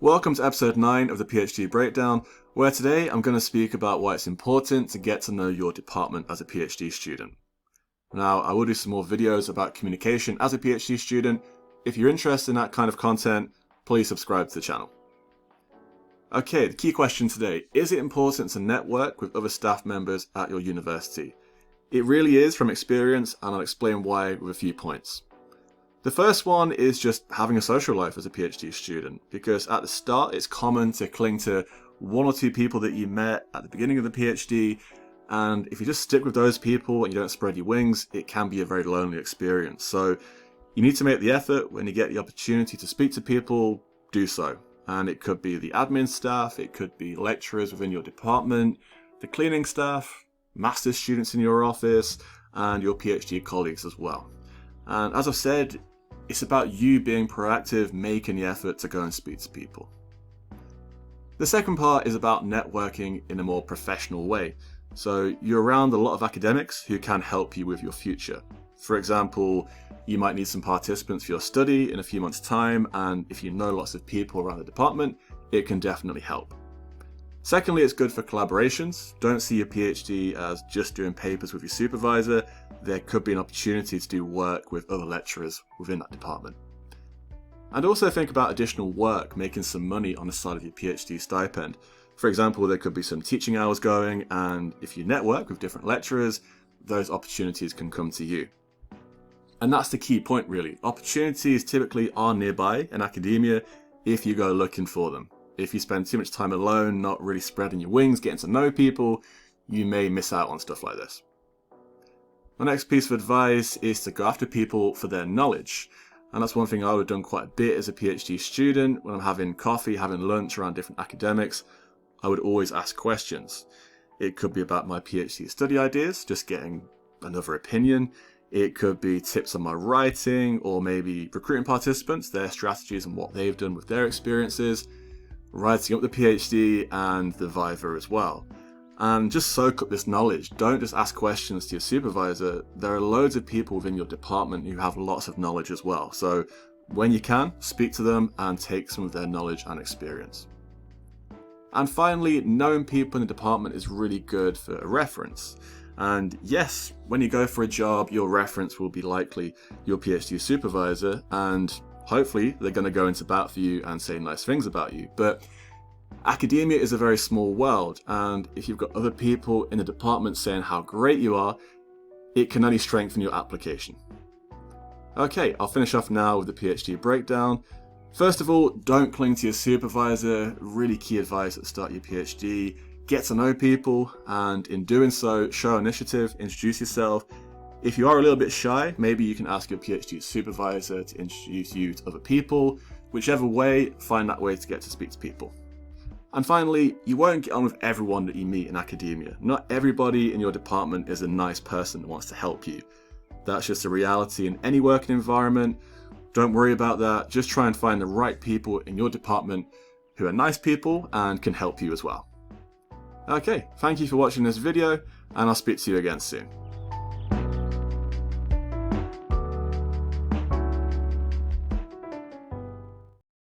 Welcome to episode 9 of the PhD Breakdown, where today I'm going to speak about why it's important to get to know your department as a PhD student. Now, I will do some more videos about communication as a PhD student. If you're interested in that kind of content, please subscribe to the channel. Okay, the key question today: is it important to network with other staff members at your university? It really is from experience, and I'll explain why with a few points. The first one is just having a social life as a PhD student, because at the start it's common to cling to one or two people that you met at the beginning of the PhD, and if you just stick with those people and you don't spread your wings, it can be a very lonely experience. So you need to make the effort. When you get the opportunity to speak to people, do so. And it could be the admin staff, it could be lecturers within your department, the cleaning staff, master's students in your office, and your PhD colleagues as well. And as I've said, it's about you being proactive, making the effort to go and speak to people. The second part is about networking in a more professional way. So you're around a lot of academics who can help you with your future. For example, you might need some participants for your study in a few months' time, and if you know lots of people around the department, it can definitely help. Secondly, it's good for collaborations. Don't see your PhD as just doing papers with your supervisor. There could be an opportunity to do work with other lecturers within that department. And also think about additional work, making some money on the side of your PhD stipend. For example, there could be some teaching hours going, and if you network with different lecturers, those opportunities can come to you. And that's the key point, really. Opportunities typically are nearby in academia if you go looking for them. If you spend too much time alone, not really spreading your wings, getting to know people, you may miss out on stuff like this. My next piece of advice is to go after people for their knowledge. And that's one thing I would have done quite a bit as a PhD student. When I'm having coffee, having lunch around different academics, I would always ask questions. It could be about my PhD study ideas, just getting another opinion. It could be tips on my writing, or maybe recruiting participants, their strategies and what they've done with their experiences, writing up the PhD and the Viva as well. And just soak up this knowledge. Don't just ask questions to your supervisor. There are loads of people within your department who have lots of knowledge as well. So when you can, speak to them and take some of their knowledge and experience. And finally, knowing people in the department is really good for a reference. And yes, when you go for a job, your reference will be likely your PhD supervisor, and hopefully they're going to go into bat for you and say nice things about you. But academia is a very small world, and if you've got other people in the department saying how great you are, it can only strengthen your application. Okay, I'll finish off now with the PhD breakdown. First of all, don't cling to your supervisor. Really key advice at the start of your PhD. Get to know people, and in doing so, show initiative, introduce yourself. If you are a little bit shy, maybe you can ask your PhD supervisor to introduce you to other people. Whichever way, find that way to get to speak to people. And finally, you won't get on with everyone that you meet in academia. Not everybody in your department is a nice person that wants to help you. That's just a reality in any working environment. Don't worry about that. Just try and find the right people in your department who are nice people and can help you as well. Okay, thank you for watching this video, and I'll speak to you again soon.